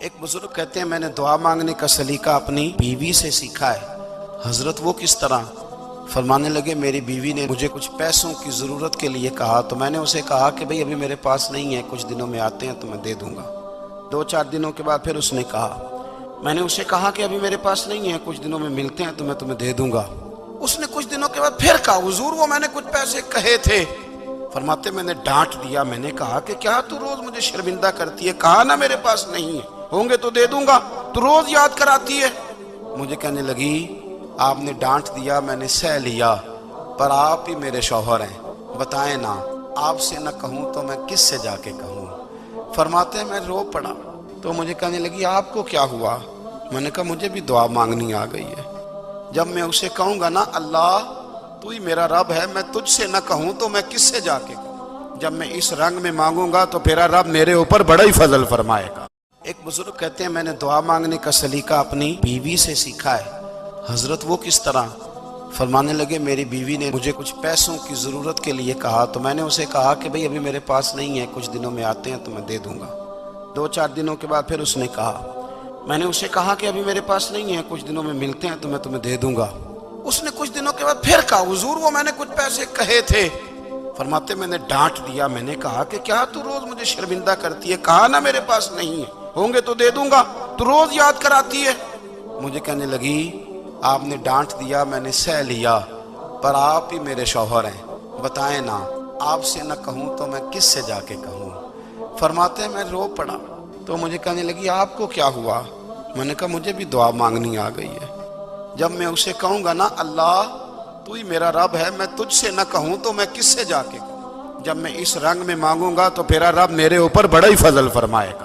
ایک بزرگ کہتے ہیں میں نے دعا مانگنے کا سلیقہ اپنی بیوی سے سیکھا ہے۔ حضرت وہ کس طرح؟ فرمانے لگے میری بیوی نے مجھے کچھ پیسوں کی ضرورت کے لیے کہا تو میں نے اسے کہا کہ بھئی ابھی میرے پاس نہیں ہے، کچھ دنوں میں آتے ہیں تو میں دے دوں گا۔ 2-4 دنوں کے بعد پھر اس نے کہا، میں نے اسے کہا کہ ابھی میرے پاس نہیں ہے، کچھ دنوں میں ملتے ہیں تو میں تمہیں دے دوں گا۔ اس نے کچھ دنوں کے بعد پھر کہا، حضور وہ میں نے کچھ پیسے کہے تھے۔ فرماتے میں نے ڈانٹ دیا، میں نے کہا کہ کیا تو روز مجھے شرمندہ کرتی ہے، کہا نا میرے پاس نہیں ہے، ہوں گے تو دے دوں گا، تو روز یاد کراتی ہے۔ مجھے کہنے لگی آپ نے ڈانٹ دیا، میں نے سہ لیا، پر آپ ہی میرے شوہر ہیں، بتائیں نا آپ سے نہ کہوں تو میں کس سے جا کے کہوں؟ فرماتے ہیں میں رو پڑا تو مجھے کہنے لگی آپ کو کیا ہوا؟ میں نے کہا مجھے بھی دعا مانگنی آ گئی ہے۔ جب میں اسے کہوں گا نا اللہ تو ہی میرا رب ہے، میں تجھ سے نہ کہوں تو میں کس سے جا کے کہوں؟ جب میں اس رنگ میں مانگوں گا تو میرا رب میرے اوپر بڑا ہی فضل فرمائے گا۔ ایک بزرگ کہتے ہیں میں نے دعا مانگنے کا سلیقہ اپنی بیوی سے سیکھا ہے۔ حضرت وہ کس طرح؟ فرمانے لگے میری بیوی نے مجھے کچھ پیسوں کی ضرورت کے لیے کہا تو میں نے اسے کہا کہ بھئی ابھی میرے پاس نہیں ہے، کچھ دنوں میں آتے ہیں تو میں دے دوں گا۔ 2-4 دنوں کے بعد پھر اس نے کہا، میں نے اسے کہا کہ ابھی میرے پاس نہیں ہے، کچھ دنوں میں ملتے ہیں تو میں تمہیں دے دوں گا۔ اس نے کچھ دنوں کے بعد پھر کہا، حضور وہ میں نے کچھ پیسے کہے تھے۔ فرماتے میں نے ڈانٹ دیا، میں نے کہا کہ کیا تو روز مجھے شرمندہ کرتی ہے، کہا نا میرے پاس نہیں ہے، ہوں گے تو دے دوں گا، تو روز یاد کراتی ہے۔ مجھے کہنے لگی آپ نے ڈانٹ دیا، میں نے سہ لیا، پر آپ ہی میرے شوہر ہیں، بتائیں نا آپ سے نہ کہوں تو میں کس سے جا کے کہوں؟ فرماتے ہیں میں رو پڑا تو مجھے کہنے لگی آپ کو کیا ہوا؟ میں نے کہا مجھے بھی دعا مانگنی آ گئی ہے۔ جب میں اسے کہوں گا نا اللہ تو ہی میرا رب ہے، میں تجھ سے نہ کہوں تو میں کس سے جا کے کہوں؟ جب میں اس رنگ میں مانگوں گا تو میرا رب میرے اوپر بڑا ہی فضل فرمائے گا۔